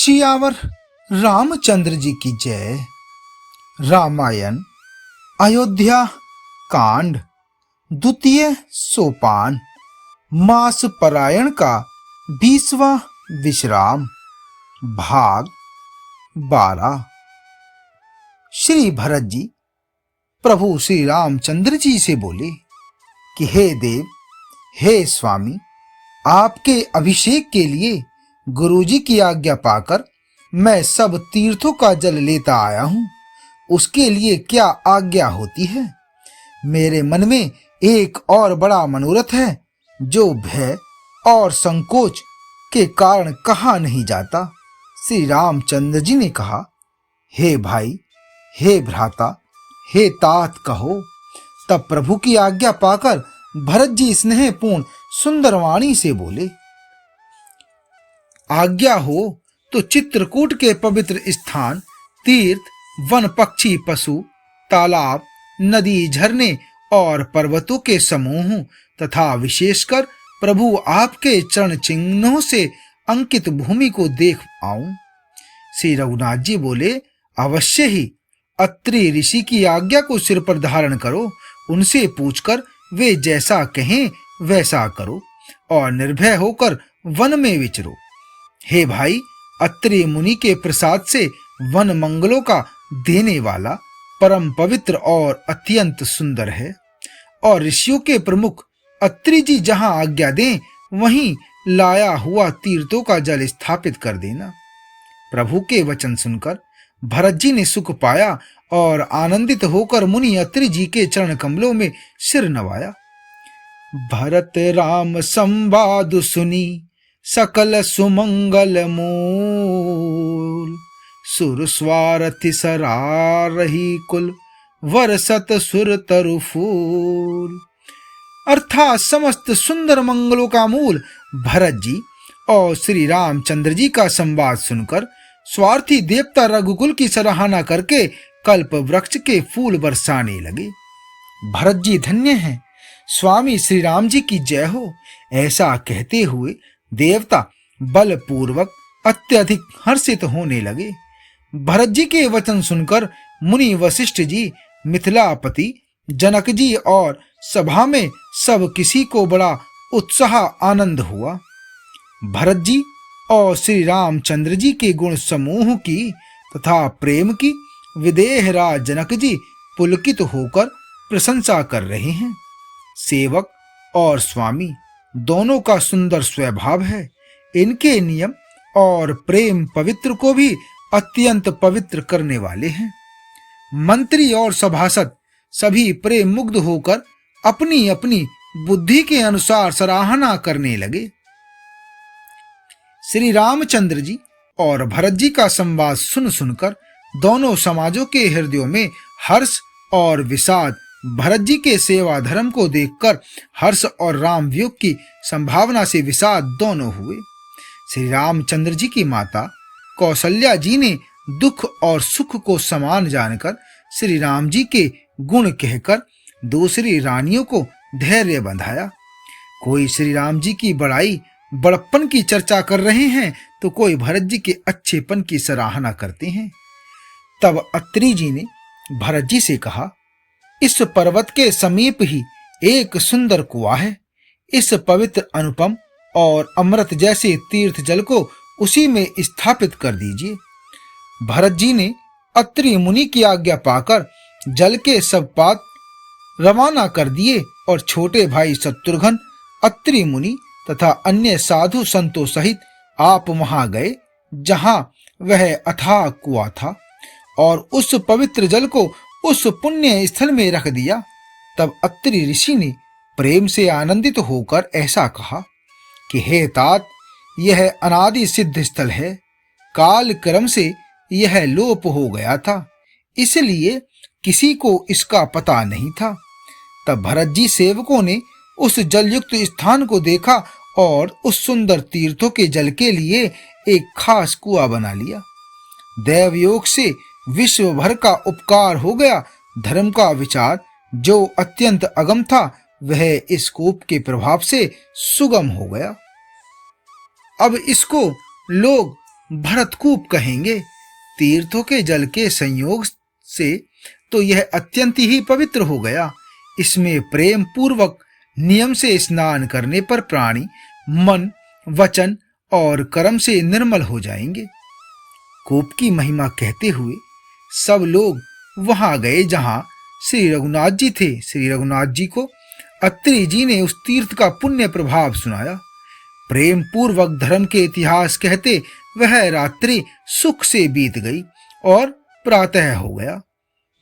सियावर रामचंद्र जी की जय। रामायण अयोध्या कांड द्वितीय सोपान मास परायण का 20वां विश्राम भाग 12। श्री भरत जी प्रभु श्री रामचंद्र जी से बोले कि हे देव, हे स्वामी, आपके अभिषेक के लिए गुरुजी की आज्ञा पाकर मैं सब तीर्थों का जल लेता आया हूं। उसके लिए क्या आज्ञा होती है? मेरे मन में एक और बड़ा मनोरथ है जो भय और संकोच के कारण कहा नहीं जाता। श्री रामचंद्र जी ने कहा, हे भाई, हे भ्राता, हे तात कहो। तब प्रभु की आज्ञा पाकर भरत जी स्नेहपूर्ण सुंदर वाणी से बोले, आज्ञा हो तो चित्रकूट के पवित्र स्थान, तीर्थ, वन, पक्षी, पशु, तालाब, नदी, झरने और पर्वतों के समूह तथा विशेषकर प्रभु आपके चरण चिन्हों से अंकित भूमि को देख आऊं। श्री रघुनाथ जी बोले, अवश्य ही। अत्रि ऋषि की आज्ञा को सिर पर धारण करो। उनसे पूछकर वे जैसा कहें वैसा करो और निर्भय होकर वन में विचरो। हे भाई, अत्रि मुनि के प्रसाद से वन मंगलों का देने वाला परम पवित्र और अत्यंत सुंदर है, और ऋषियों के प्रमुख अत्रि जी जहां आज्ञा दें वहीं लाया हुआ तीर्थों का जल स्थापित कर देना। प्रभु के वचन सुनकर भरत जी ने सुख पाया और आनंदित होकर मुनि अत्रि जी के चरण कमलों में सिर नवाया। भरत राम संवाद सुनी सकल सुमंगल मूल, सुर स्वारथि सरारही कुल, वरसत सुर तरु फूल। अर्थात समस्त सुंदर मंगलों का मूल भरत जी और श्री रामचंद्र जी का संवाद सुनकर स्वार्थी देवता रघुकुल की सराहना करके कल्प वृक्ष के फूल बरसाने लगे। भरत जी धन्य हैं, स्वामी श्री राम जी की जय हो। ऐसा कहते हुए देवता बलपूर्वक अत्यधिक हर्षित होने लगे। भरत जी के वचन सुनकर मुनि वशिष्ठ जी, मिथिलापति जनक जी और सभा में सब किसी को बड़ा उत्साह आनंद हुआ। भरत जी और श्री रामचंद्र जी के गुण समूह की तथा प्रेम की विदेह राज जनक जी पुलकित होकर प्रशंसा कर रहे हैं। सेवक और स्वामी दोनों का सुंदर स्वभाव है। इनके नियम और प्रेम पवित्र को भी अत्यंत पवित्र करने वाले हैं। मंत्री और सभासद सभी प्रेम मुग्ध होकर अपनी अपनी बुद्धि के अनुसार सराहना करने लगे। श्री रामचंद्र जी और भरत जी का संवाद सुन सुनकर दोनों समाजों के हृदयों में हर्ष और विषाद, भरत जी के सेवा धर्म को देखकर हर्ष और राम वियोग की संभावना से विषाद दोनों हुए। श्री रामचंद्र जी की माता कौशल्या जी ने दुख और सुख को समान जानकर श्री राम जी के गुण कहकर दूसरी रानियों को धैर्य बंधाया। कोई श्री राम जी की बड़ाई बड़प्पन की चर्चा कर रहे हैं तो कोई भरत जी के अच्छेपन की सराहना करते हैं। तब अत्रि जी ने भरत जी से कहा, इस पर्वत के समीप ही एक सुंदर कुआं है। इस पवित्र अनुपम और अमृत जैसे तीर्थ जल को उसी में स्थापित कर दीजिए। भरत जी ने अत्रि मुनि की आज्ञा पाकर जल के सब पात्र रवाना कर दिए और छोटे भाई शत्रुघ्न, अत्रि मुनि तथा अन्य साधु संतों सहित आप वहां गए जहां वह अथाह कुआं था और उस पवित्र जल को उस पुण्य स्थल में रख दिया। तब अत्रि ऋषि ने प्रेम से आनंदित होकर ऐसा कहा कि हे तात, यह अनादि सिद्ध स्थल है। काल क्रम से यह लोप हो गया था, इसलिए किसी को इसका पता नहीं था। तब भरत जी सेवकों ने उस जलयुक्त स्थान को देखा और उस सुंदर तीर्थों के जल के लिए एक खास कुआं बना लिया। दैव योग से विश्व भर का उपकार हो गया। धर्म का विचार जो अत्यंत अगम था वह इस कूप के प्रभाव से सुगम हो गया। अब इसको लोग भरतकूप कहेंगे। तीर्थों के जल के संयोग से तो यह अत्यंत ही पवित्र हो गया। इसमें प्रेम पूर्वक नियम से स्नान करने पर प्राणी मन, वचन और कर्म से निर्मल हो जाएंगे। कूप की महिमा कहते हुए सब लोग वहां गए जहां श्री रघुनाथ जी थे। श्री रघुनाथ जी को अत्रि जी ने उस तीर्थ का पुण्य प्रभाव सुनाया। प्रेम पूर्वक धर्म के इतिहास कहते वह रात्रि सुख से बीत गई और प्रातः हो गया।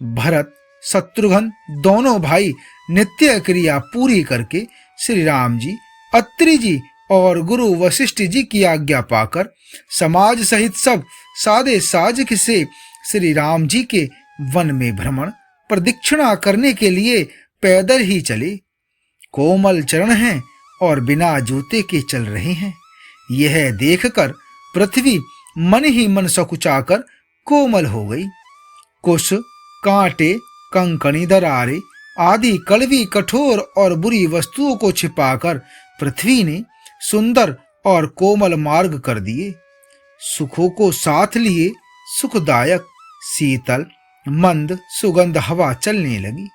भरत शत्रुघ्न दोनों भाई नित्य क्रिया पूरी करके श्री राम जी, अत्रि जी और गुरु वशिष्ठ जी की आज्ञा पाकर समाज सहित सब सादे साजक से श्री राम जी के वन में भ्रमण प्रदक्षिणा करने के लिए पैदल ही चले। कोमल चरण हैं और बिना जूते के चल रहे हैं। यह देखकर पृथ्वी मन ही मन सकुचाकर कोमल हो गई। कुश, कांटे, कंकड़ी, दरारे आदि कड़वी, कठोर और बुरी वस्तुओं को छिपाकर पृथ्वी ने सुंदर और कोमल मार्ग कर दिए। सुखों को साथ लिए सुखदायक शीतल मंद सुगंध हवा चलने लगी।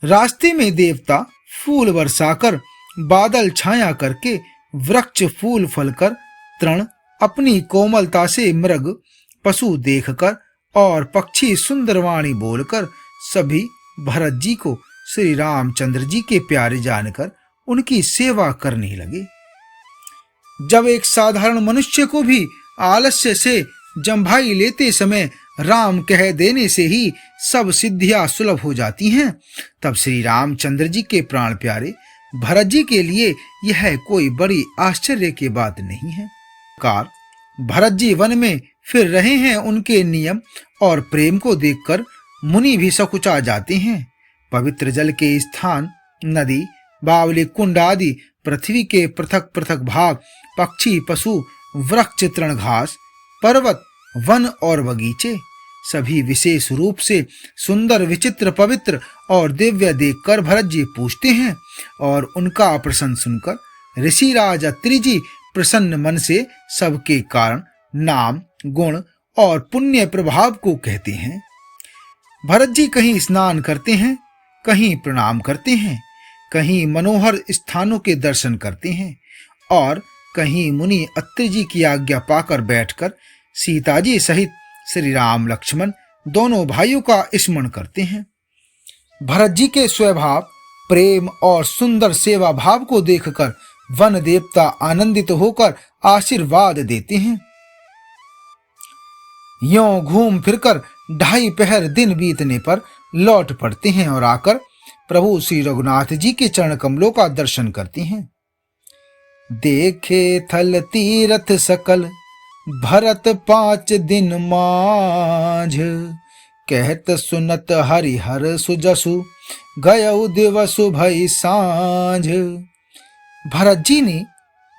रास्ते में देवता फूल बरसाकर, बादल छाया करके, वृक्ष फूल फलकर, तृण अपनी कोमलता से, मृग पशु देखकर और पक्षी सुंदरवाणी बोलकर सभी भरत जी को श्री रामचंद्र जी के प्यारे जानकर उनकी सेवा करने लगे। जब एक साधारण मनुष्य को भी आलस्य से जम्भाई लेते समय राम कह देने से ही सब सिद्धियां सुलभ हो जाती हैं, तब श्री रामचंद्र जी के प्राण प्यारे भरत जी के लिए यह कोई बड़ी आश्चर्य की बात नहीं है। कार भरत जी वन में फिर रहे हैं, उनके नियम और प्रेम को देखकर मुनि भी सकुचा जाते हैं। पवित्र जल के स्थान, नदी, बावली, कुंड आदि पृथ्वी के पृथक पृथक भाग, पक्षी, पशु, वृक्ष, तृण, घास, पर्वत, वन और बगीचे सभी विशेष रूप से सुंदर, विचित्र, पवित्र और दिव्य देखकर भरत जी पूछते हैं और उनका प्रश्न सुनकर ऋषिराज अत्रि जी प्रसन्न मन से सबके कारण, नाम, गुण और पुण्य प्रभाव को कहते हैं। भरत जी कहीं स्नान करते हैं, कहीं प्रणाम करते हैं, कहीं मनोहर स्थानों के दर्शन करते हैं और कहीं मुनि अत्रि जी की आज्ञा पाकर बैठकर सीता जी सहित श्री राम लक्ष्मण दोनों भाइयों का स्मरण करते हैं। भरत जी के स्वभाव, प्रेम और सुंदर सेवा भाव को देखकर वन देवता आनंदित होकर आशीर्वाद देते हैं। यों घूम फिरकर 2.5 पहर दिन बीतने पर लौट पड़ते हैं और आकर प्रभु श्री रघुनाथ जी के चरण कमलों का दर्शन करते हैं। देखे थल तीरथ सकल भरत 5 दिन मांझ, कहत सुनत हरिहर सुजसु गयउ दिवसु भई सांझ। भरत जी ने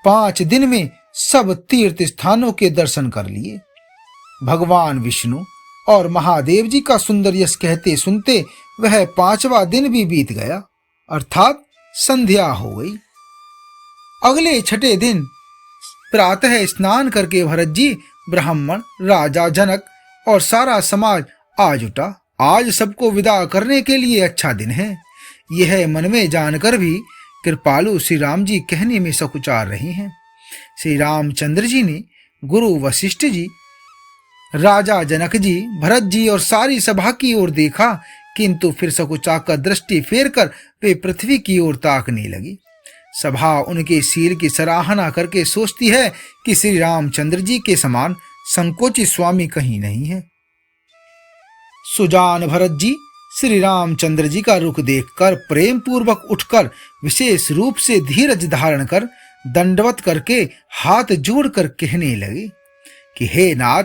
5 दिन में सब तीर्थ स्थानों के दर्शन कर लिए। भगवान विष्णु और महादेव जी का सुंदर यश कहते सुनते वह 5वां दिन भी बीत गया, अर्थात संध्या हो गई। अगले 6ठे दिन प्रातः स्नान करके भरत जी, ब्राह्मण, राजा जनक और सारा समाज आ जुटा। आज सबको विदा करने के लिए अच्छा दिन है, यह मन में जानकर भी कृपालु श्री राम जी कहने में सकुचा रहे हैं। श्री रामचंद्र जी ने गुरु वशिष्ठ जी, राजा जनक जी, भरत जी और सारी सभा की ओर देखा, किंतु फिर सकुचाकर दृष्टि फेरकर वे पृथ्वी की ओर ताकने लगी। सभा उनके शील की सराहना करके सोचती है कि श्री रामचंद्र जी के समान संकोची स्वामी कहीं नहीं है। सुजान भरत जी श्री रामचंद्र जी का रुख देखकर प्रेम पूर्वक उठकर विशेष रूप से धीरज धारण कर दंडवत करके हाथ जोड़कर कहने लगे कि हे नाथ,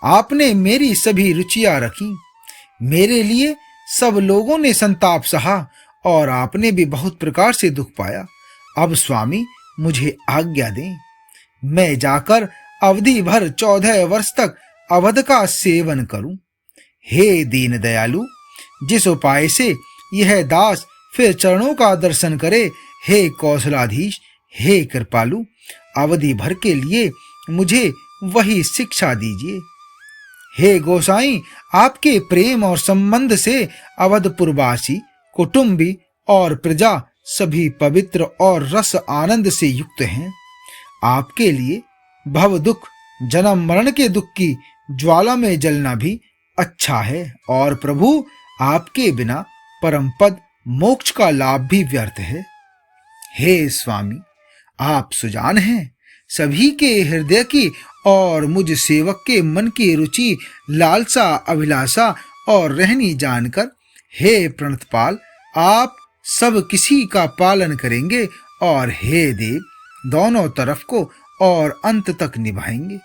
आपने मेरी सभी रुचियां रखी, मेरे लिए सब लोगों ने संताप सहा और आपने भी बहुत प्रकार से दुख पाया। अब स्वामी मुझे आज्ञा दें, मैं जाकर अवधि भर 14 वर्ष तक अवध का सेवन करूं। हे दीन दयालु, जिस उपाय से यह दास फिर चरणों का दर्शन करे, हे कौशलाधीश, हे कृपालु, अवधि भर के लिए मुझे वही शिक्षा दीजिए। हे गोसाई, आपके प्रेम और संबंध से अवधपुरवासी, कुटुंबी और प्रजा सभी पवित्र और रस आनंद से युक्त हैं। आपके लिए भव दुख, जन्म मरण के दुख की ज्वाला में जलना भी अच्छा है, और प्रभु आपके बिना परम पद मोक्ष का लाभ भी व्यर्थ है। हे स्वामी, आप सुजान हैं, सभी के हृदय की और मुझ सेवक के मन की रुचि, लालसा, अभिलाषा और रहनी जानकर हे प्रणतपाल, आप सब किसी का पालन करेंगे और हे देव, दोनों तरफ को और अंत तक निभाएंगे।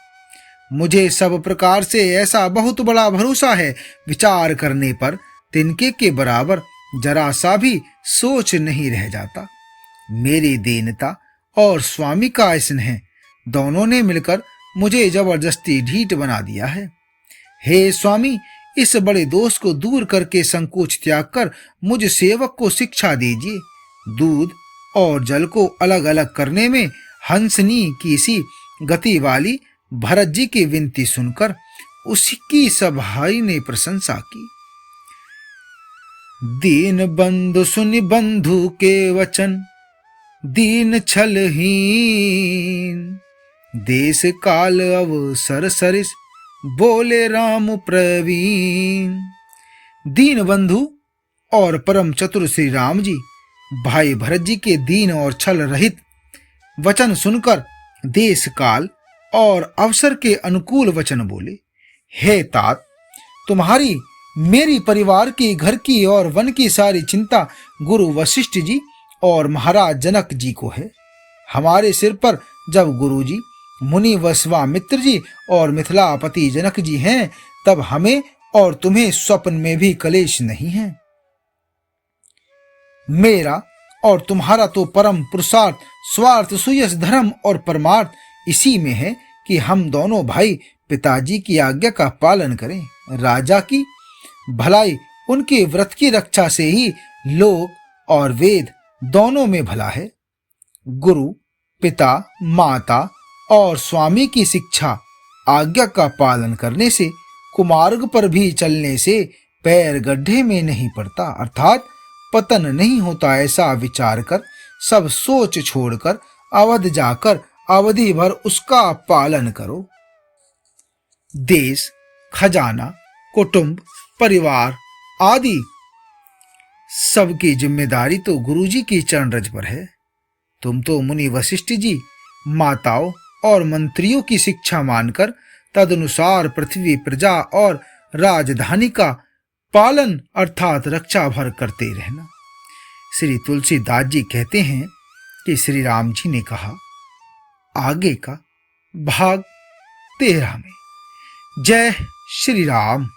मुझे सब प्रकार से ऐसा बहुत बड़ा भरोसा है, विचार करने पर तिनके के बराबर जरा सा भी सोच नहीं रह जाता। मेरी दीनता और स्वामी का स्नेह दोनों ने मिलकर मुझे जबरदस्ती ढीठ बना दिया है। हे स्वामी, इस बड़े दोष को दूर करके संकोच त्याग कर मुझ सेवक को शिक्षा दीजिए। दूध और जल को अलग अलग करने में हंसनी की सी गति वाली भरत जी की विनती सुनकर उसकी सब भाई ने प्रशंसा की। दीन बंधु सुनि बंधु के वचन, दीन छलहीन, देश काल अवसर सरिस, बोले राम प्रवीण। दीन बंधु और परम चतुर श्री राम जी भाई भरत जी के दीन और छल रहित वचन सुनकर देश काल और अवसर के अनुकूल वचन बोले। हे तात, तुम्हारी, मेरी परिवार की, घर की और वन की सारी चिंता गुरु वशिष्ठ जी और महाराज जनक जी को है। हमारे सिर पर जब गुरु जी, मुनि वसवामित्र जी और मिथिलापति जनक जी हैं, तब हमें और तुम्हें स्वप्न में भी कलेश नहीं है। मेरा और तुम्हारा तो परम पुरुषार्थ, स्वार्थ, सुयश, धर्म और परमार्थ इसी में है कि हम दोनों भाई पिताजी की आज्ञा का पालन करें। राजा की भलाई उनके व्रत की रक्षा से ही लोक और वेद दोनों में भला है। गुरु, पिता, माता और स्वामी की शिक्षा, आज्ञा का पालन करने से कुमार्ग पर भी चलने से पैर गड्ढे में नहीं पड़ता, अर्थात पतन नहीं होता। ऐसा विचार कर सब सोच छोड़कर अवध जाकर अवधि भर उसका पालन करो। देश, खजाना, कुटुंब, परिवार आदि सबकी जिम्मेदारी तो गुरुजी की चरण रज पर है। तुम तो मुनि वशिष्ठ जी, माताओं और मंत्रियों की शिक्षा मानकर तदनुसार पृथ्वी, प्रजा और राजधानी का पालन अर्थात रक्षा भर करते रहना। श्री तुलसीदास जी कहते हैं कि श्री राम जी ने कहा, आगे का भाग 13 में। जय श्री राम।